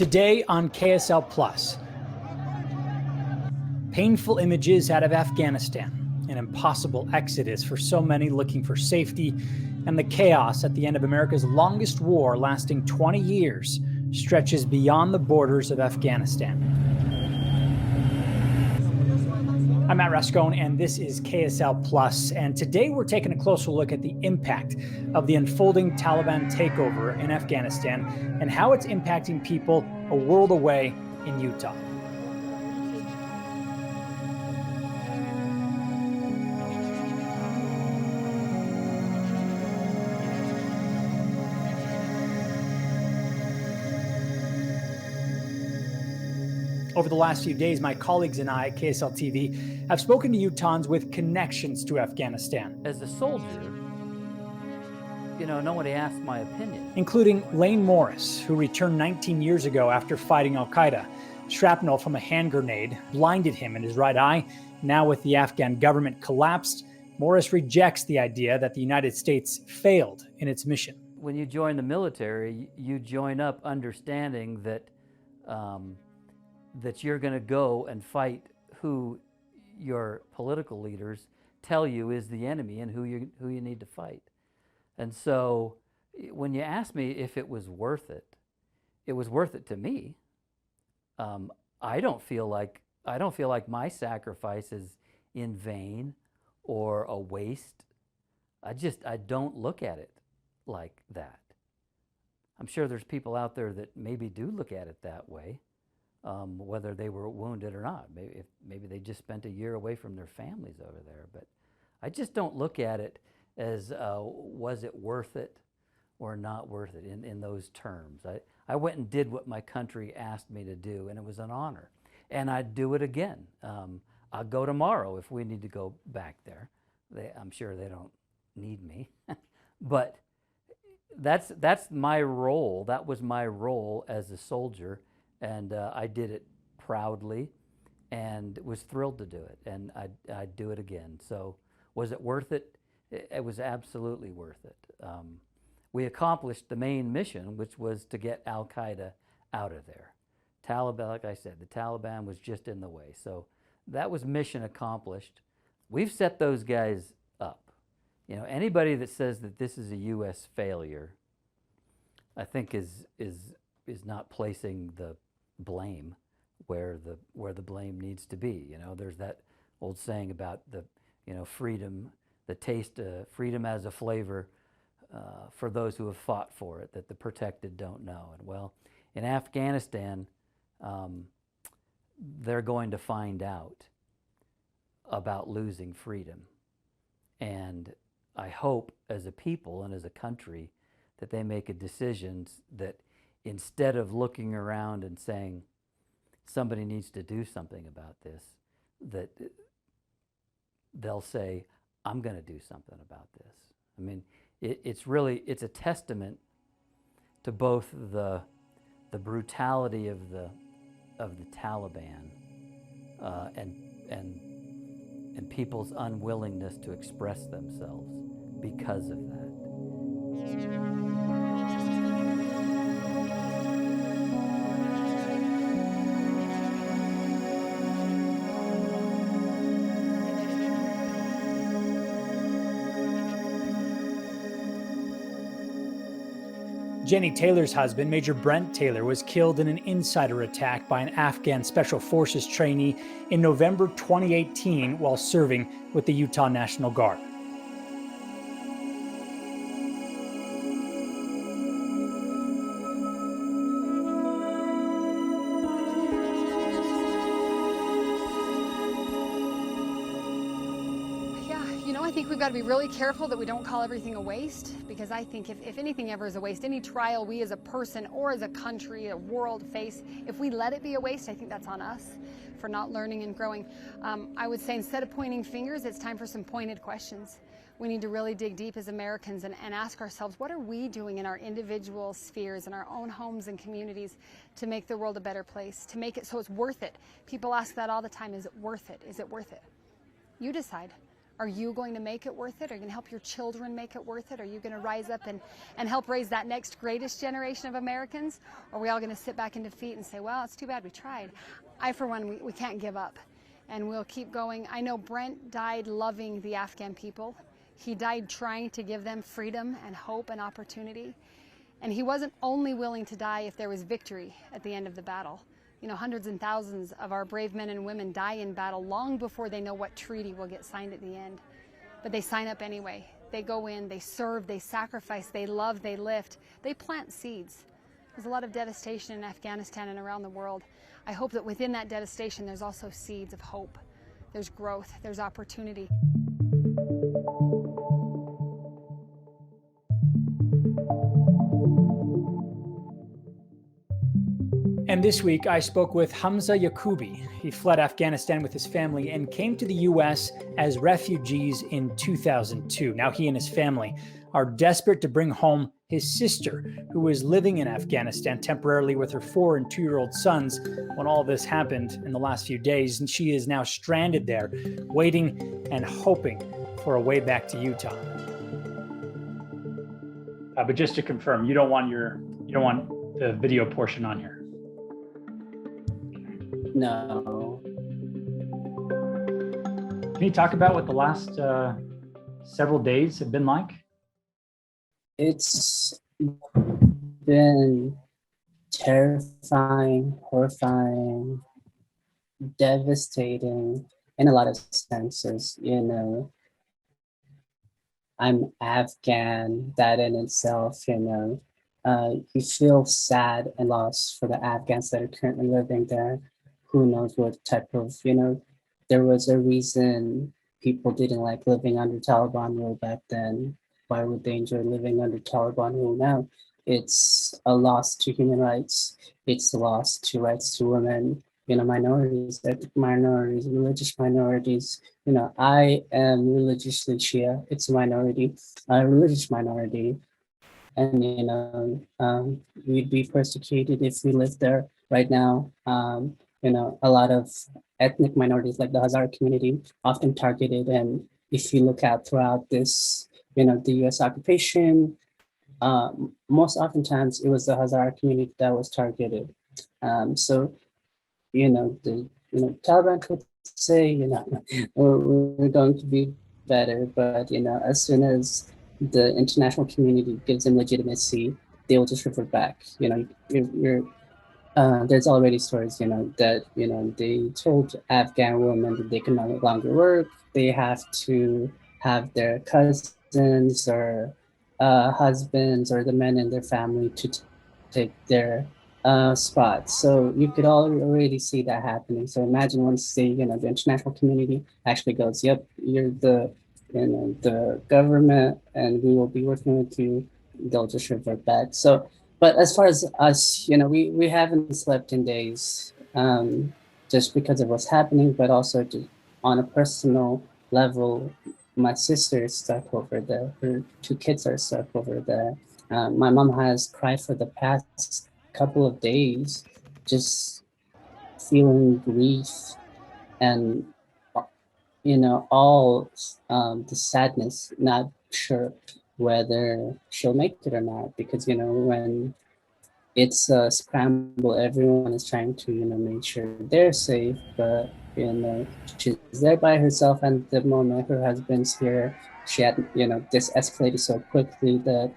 Today on KSL Plus, painful images out of Afghanistan, an impossible exodus for so many looking for safety, and the chaos at the end of America's longest war lasting 20 years stretches beyond the borders of Afghanistan. I'm Matt Rascone, and this is KSL Plus, and today we're taking a closer look at the impact of the unfolding Taliban takeover in Afghanistan and how it's impacting people a world away in Utah. Over the last few days, my colleagues and I at KSL TV have spoken to Utahns with connections to Afghanistan. As a soldier, nobody asked my opinion. Including Lane Morris, who returned 19 years ago after fighting al-Qaeda. Shrapnel from a hand grenade blinded him in his right eye. Now with the Afghan government collapsed, Morris rejects the idea that the United States failed in its mission. When you join the military, you join up understanding that that you're going to go and fight who your political leaders tell you is the enemy and who you need to fight. And so when you ask me if it was worth it to me. I don't feel like my sacrifice is in vain or a waste. I don't look at it like that. I'm sure there's people out there that maybe do look at it that way. Whether they were wounded or not. Maybe they just spent a year away from their families over there. But I just don't look at it as was it worth it or not worth it in those terms. I went and did what my country asked me to do, and it was an honor. And I'd do it again. I'll go tomorrow if we need to go back there. I'm sure they don't need me. But that's my role. That was my role as a soldier. And I did it proudly and was thrilled to do it. And I'd do it again. So was it worth it? It was absolutely worth it. We accomplished the main mission, which was to get al-Qaeda out of there. Taliban, like I said, the Taliban was just in the way. So that was mission accomplished. We've set those guys up. Anybody that says that this is a U.S. failure, I think is not placing the blame where the blame needs to be. There's that old saying about the freedom, the taste, freedom as a flavor for those who have fought for it, that the protected don't know. And well, in Afghanistan, they're going to find out about losing freedom. And I hope as a people and as a country that they make a decision that instead of looking around and saying somebody needs to do something about this, that they'll say, I'm going to do something about this. I mean, it's a testament to both the brutality of the Taliban and people's unwillingness to express themselves because of that. Jenny Taylor's husband, Major Brent Taylor, was killed in an insider attack by an Afghan Special Forces trainee in November 2018 while serving with the Utah National Guard. I think we've got to be really careful that we don't call everything a waste, because I think if anything ever is a waste, any trial we as a person or as a country, a world face, if we let it be a waste, I think that's on us for not learning and growing. I would say instead of pointing fingers, it's time for some pointed questions. We need to really dig deep as Americans and ask ourselves, what are we doing in our individual spheres, in our own homes and communities to make the world a better place, to make it so it's worth it? People ask that all the time, is it worth it? Is it worth it? You decide. Are you going to make it worth it? Are you going to help your children make it worth it? Are you going to rise up and help raise that next greatest generation of Americans? Or are we all going to sit back in defeat and say, well, it's too bad we tried? I, for one, we can't give up, and we'll keep going. I know Brent died loving the Afghan people. He died trying to give them freedom and hope and opportunity. And he wasn't only willing to die if there was victory at the end of the battle. You know, hundreds and thousands of our brave men and women die in battle long before they know what treaty will get signed at the end. But they sign up anyway. They go in, they serve, they sacrifice, they love, they lift, they plant seeds. There's a lot of devastation in Afghanistan and around the world. I hope that within that devastation, there's also seeds of hope. There's growth, there's opportunity. And this week, I spoke with Hamza Yakubi. He fled Afghanistan with his family and came to the U.S. as refugees in 2002. Now he and his family are desperate to bring home his sister, who was living in Afghanistan temporarily with her 4 and 2-year-old sons when all this happened in the last few days. And she is now stranded there, waiting and hoping for a way back to Utah. But just to confirm, you don't want the video portion on here. No. Can you talk about what the last several days have been like? It's been terrifying, horrifying, devastating in a lot of senses. You know, I'm Afghan, that in itself, you feel sad and lost for the Afghans that are currently living there. Who knows what type of, there was a reason people didn't like living under Taliban rule back then. Why would they enjoy living under Taliban rule now? It's a loss to human rights. It's a loss to rights to women, minorities, ethnic minorities, religious minorities. I am religiously Shia. It's a minority, a religious minority. And, we'd be persecuted if we lived there right now. A lot of ethnic minorities like the Hazara community often targeted. And if you look out throughout this, the US occupation, most oftentimes it was the Hazara community that was targeted. So, the Taliban could say, we're going to be better, but, as soon as the international community gives them legitimacy, they will just revert back. There's already stories, that, they told Afghan women that they can no longer work. They have to have their cousins or husbands or the men in their family to take their spots. So you could already see that happening. So imagine once the international community actually goes, yep, you're the government and we will be working with you, they'll just revert back. So, but as far as us, we haven't slept in days, just because of what's happening, but also just on a personal level, my sister is stuck over there. Her 2 kids are stuck over there. My mom has cried for the past couple of days, just feeling grief and all the sadness, not sure whether she'll make it or not, because when it's a scramble, everyone is trying to make sure they're safe, but she's there by herself, and the moment her husband's here, she had this escalated so quickly that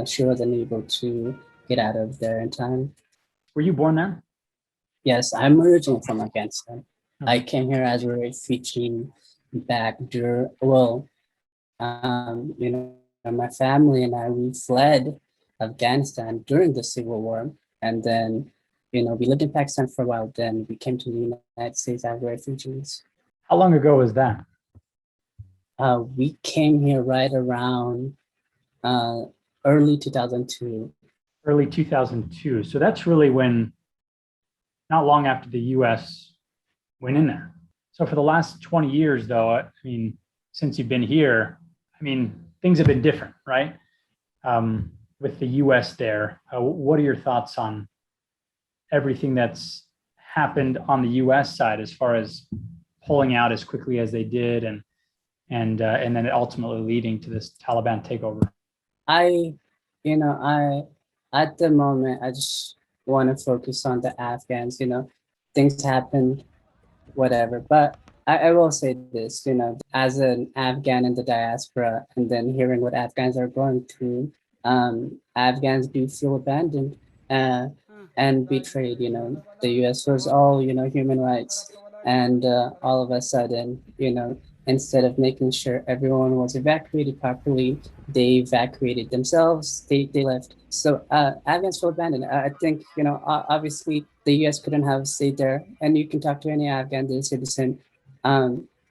she wasn't able to get out of there in time. Were you born there? Yes, I'm originally from Afghanistan. Okay. I came here as a refugee back during, my family and I, we fled Afghanistan during the Civil War. And then, we lived in Pakistan for a while. Then we came to the United States as refugees. How long ago was that? We came here right around early 2002. Early 2002. So that's really when, not long after the U.S. went in there. So for the last 20 years, though, since you've been here, things have been different, right? With the U.S. there, what are your thoughts on everything that's happened on the U.S. side as far as pulling out as quickly as they did and and then ultimately leading to this Taliban takeover? I, at the moment, I just want to focus on the Afghans. Things happen, whatever. But I will say this, as an Afghan in the diaspora, and then hearing what Afghans are going through, Afghans do feel abandoned and betrayed. The U.S. was all, human rights, and all of a sudden, instead of making sure everyone was evacuated properly, they evacuated themselves. They left. So Afghans feel abandoned. I think, obviously the U.S. couldn't have stayed there, and you can talk to any Afghan, they say the same.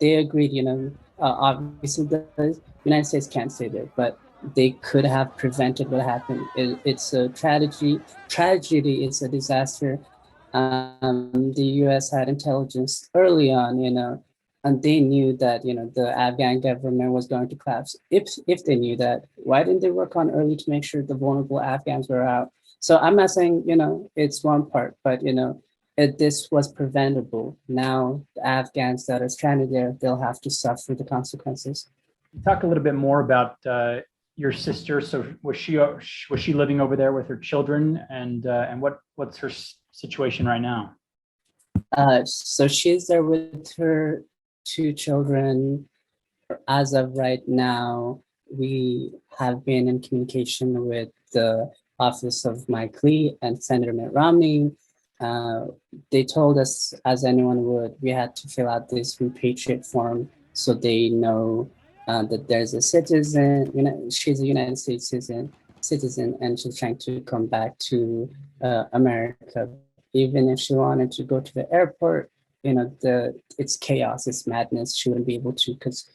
They agreed, obviously the United States can't stay there, but they could have prevented what happened. It's a tragedy. It's a disaster. The U.S. had intelligence early on, and they knew that the Afghan government was going to collapse. If they knew that, why didn't they work on early to make sure the vulnerable Afghans were out? So I'm not saying it's one part, but this was preventable. Now the Afghans that are stranded there, they'll have to suffer the consequences. Talk a little bit more about your sister. So was she living over there with her children, and what's her situation right now? So she's there with her 2 children. As of right now, we have been in communication with the office of Mike Lee and Senator Mitt Romney. They told us, as anyone would, we had to fill out this repatriate form so they know that there's a citizen. She's a United States citizen, and she's trying to come back to America. Even if she wanted to go to the airport, it's chaos, it's madness. She wouldn't be able to because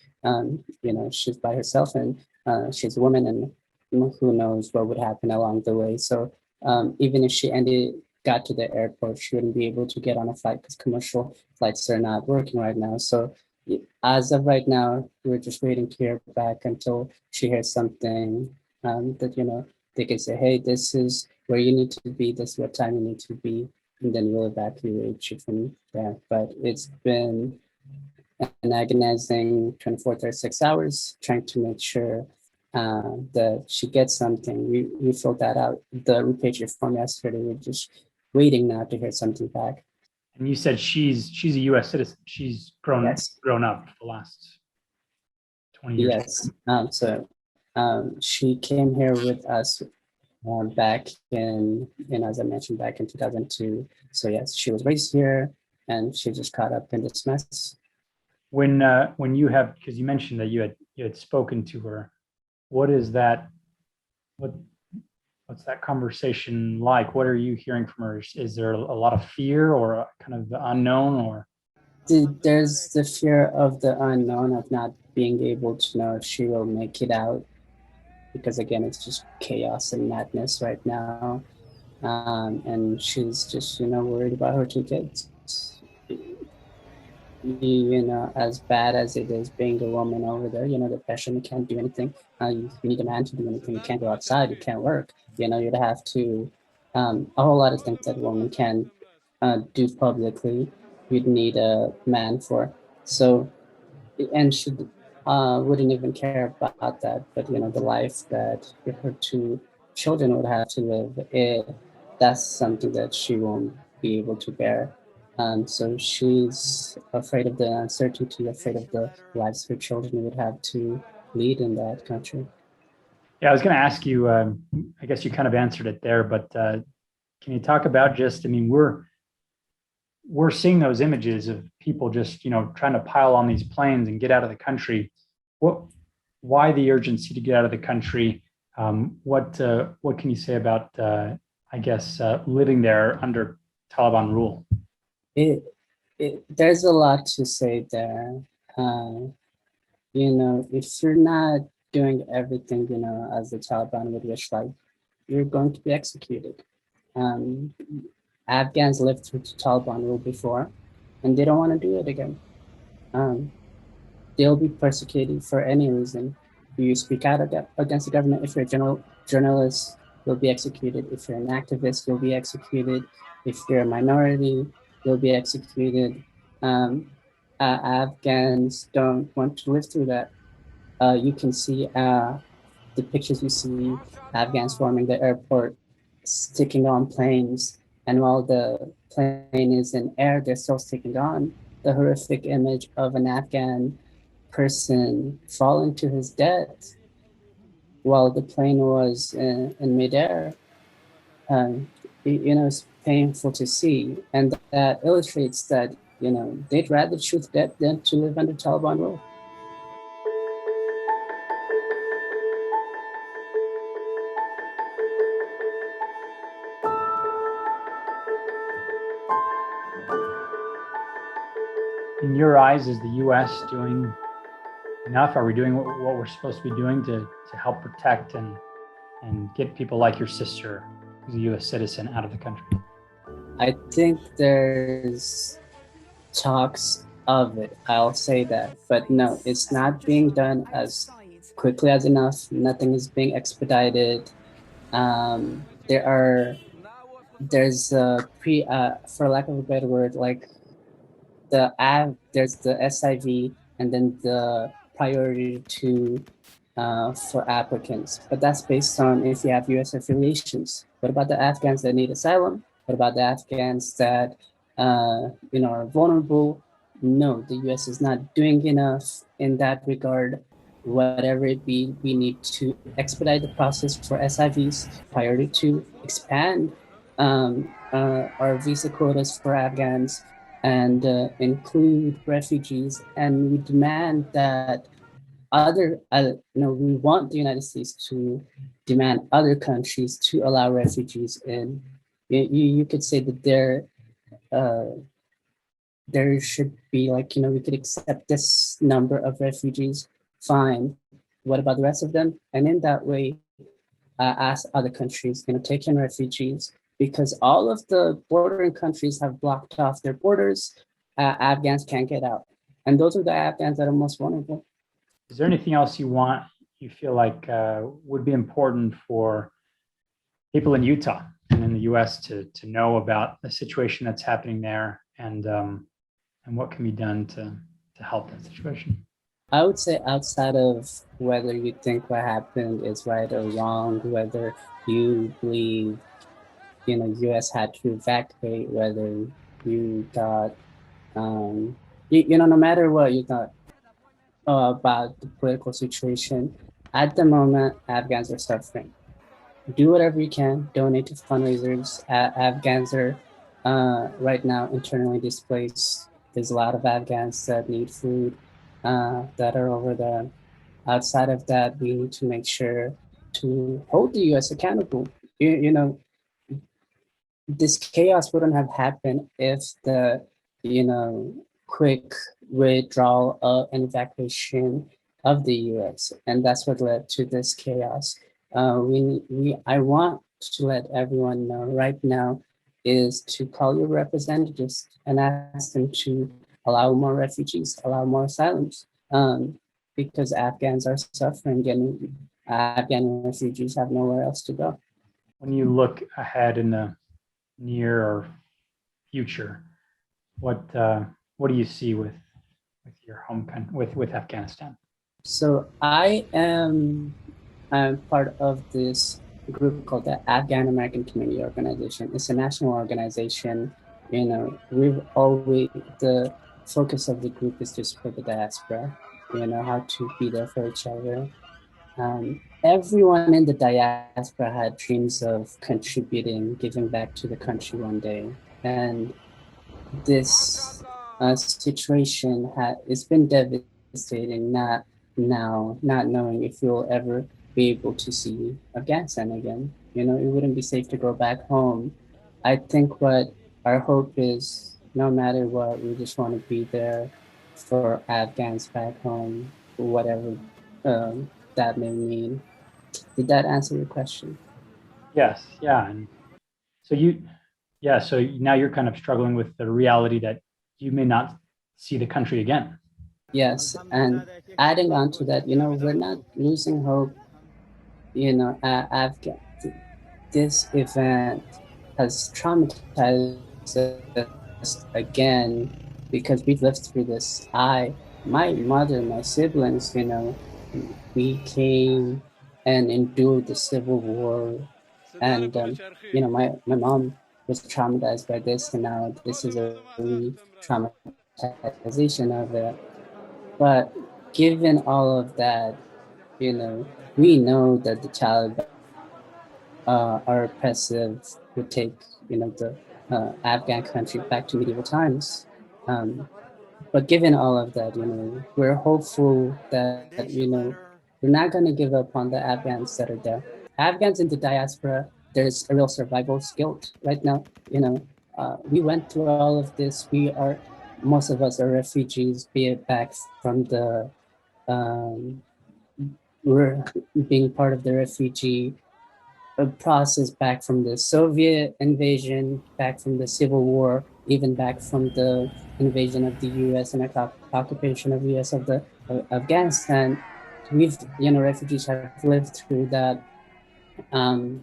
she's by herself, and she's a woman, and who knows what would happen along the way. So even if she got to the airport, she wouldn't be able to get on a flight because commercial flights are not working right now. So as of right now, we're just waiting to hear back until she hears something that they can say, hey, this is where you need to be, this is what time you need to be, and then we'll evacuate you from there. But it's been an agonizing 24, 36 hours trying to make sure that she gets something. We filled that out, the repatriate form yesterday. We're just waiting now to hear something back. And you said she's a U.S. citizen. She's grown up the last 20 years. Yes. She came here with us back in, as I mentioned, back in 2002. So yes, she was raised here, and she just caught up in this mess. When you have, because you mentioned that you had spoken to her, what is that? What's that conversation like? What are you hearing from her? Is there a lot of fear or kind of the unknown, or? There's the fear of the unknown, of not being able to know if she will make it out, because again, it's just chaos and madness right now. And she's just, worried about her 2 kids. As bad as it is being a woman over there, the pressure, you can't do anything. You need a man to do anything. You can't go outside, you can't work. You'd have to, a whole lot of things that a woman can do publicly, you'd need a man for. So, and she wouldn't even care about that. But, the life that her 2 children would have to live, that's something that she won't be able to bear. So she's afraid of the uncertainty, afraid of the lives her children would have to lead in that country. Yeah, I was going to ask you, I guess you kind of answered it there, but can you talk about just, we're seeing those images of people just, trying to pile on these planes and get out of the country. Why the urgency to get out of the country? What can you say about, living there under Taliban rule? There's a lot to say there. If you're not doing everything, as the Taliban would wish, like, you're going to be executed. Afghans lived through Taliban rule before, and they don't want to do it again. They'll be persecuted for any reason. If you speak out against the government, if you're a journalist, you'll be executed. If you're an activist, you'll be executed. If you're a minority, you'll be executed. Afghans don't want to live through that. You can see the pictures you see Afghans forming the airport, sticking on planes, and while the plane is in air, they're still sticking on. The horrific image of an Afghan person falling to his death while the plane was in midair, um, it's painful to see, and that illustrates that they'd rather choose death than to live under Taliban rule. In your eyes, is the U.S. doing enough? Are we doing what we're supposed to be doing to help protect and get people like your sister, who's a U.S. citizen, out of the country? I think there's talks of it, I'll say that, but no, it's not being done as quickly as enough. Nothing is being expedited. There's a for lack of a better word, like there's the SIV and then the priority to for applicants, but that's based on if you have U.S. affiliations. What about the Afghans that need asylum? What about the Afghans that are vulnerable? No, the U.S. is not doing enough in that regard. Whatever it be, we need to expedite the process for SIVs. Priority to expand our visa quotas for Afghans and include refugees. And we demand that we want the United States to demand other countries to allow refugees in. You could say that there should be we could accept this number of refugees, fine. What about the rest of them? And in that way, ask other countries, take in refugees, because all of the bordering countries have blocked off their borders. Afghans can't get out. And those are the Afghans that are most vulnerable. Is there anything else you feel like would be important for people in Utah and in the U.S. to know about the situation that's happening there and what can be done to help that situation? I would say outside of whether you think what happened is right or wrong, whether you believe, U.S. had to evacuate, whether you thought, no matter what you thought about the political situation, at the moment, Afghans are suffering. Do whatever you can, donate to fundraisers. Afghans are right now internally displaced. There's a lot of Afghans that need food that are over there. Outside of that, we need to make sure to hold the U.S. accountable. This chaos wouldn't have happened if the, quick withdrawal and evacuation of the U.S. And that's what led to this chaos. I want to let everyone know right now is to call your representatives and ask them to allow more refugees, allow more asylums, because Afghans are suffering and Afghan refugees have nowhere else to go. When you look ahead in the near or future, what do you see with your home country, with Afghanistan? So I'm part of this group called the Afghan American Community Organization. It's a national organization. The focus of the group is to support the diaspora, how to be there for each other. Everyone in the diaspora had dreams of contributing, giving back to the country one day. And this situation it's been devastating, not knowing if you'll ever be able to see Afghanistan again. It wouldn't be safe to go back home. I think what our hope is, no matter what, we just want to be there for Afghans back home, whatever that may mean. Did that answer your question? Yes. Yeah. And so now you're kind of struggling with the reality that you may not see the country again. Yes. And adding on to that, we're not losing hope. Afghan, this event has traumatized us again. because we've lived through this. My mother, my siblings, we came and endured the Civil War, and my mom was traumatized by this, and now this is a re-traumatization of it. But given all of that, we know that the Taliban are oppressive, would take the Afghan country back to medieval times. But given all of that, we're hopeful that we're not going to give up on the Afghans that are there. Afghans in the diaspora, there's a real survival guilt right now. We went through all of this. Most of us are refugees, be it back from we're being part of the refugee process, back from the Soviet invasion, back from the Civil War, even back from the invasion of the U.S. and occupation of U.S. of Afghanistan. Refugees have lived through that. I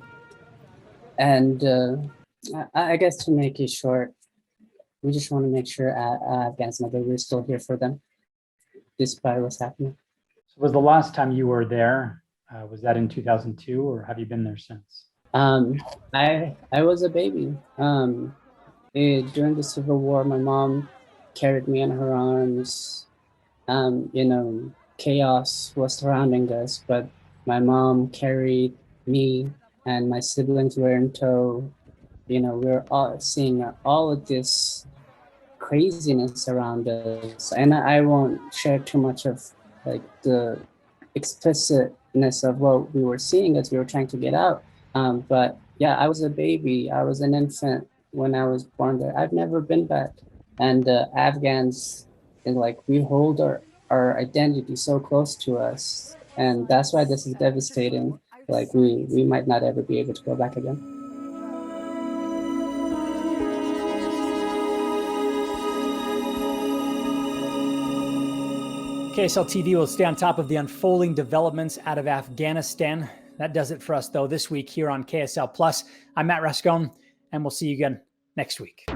guess to make it short, we just want to make sure Afghans know that we're still here for them, despite what's happening. So was the last time you were there, was that in 2002, or have you been there since? I was a baby. During the Civil War, my mom carried me in her arms. Chaos was surrounding us, but my mom carried me and my siblings were in tow. We were all seeing all of this craziness around us. And I won't share too much of like the explicitness of what we were seeing as we were trying to get out. But yeah, I was a baby. I was an infant when I was born there. I've never been back. And Afghans, we hold our identity so close to us. And that's why this is devastating. We might not ever be able to go back again. KSL TV will stay on top of the unfolding developments out of Afghanistan. That does it for us, though, this week here on KSL Plus. I'm Matt Rascon, and we'll see you again next week.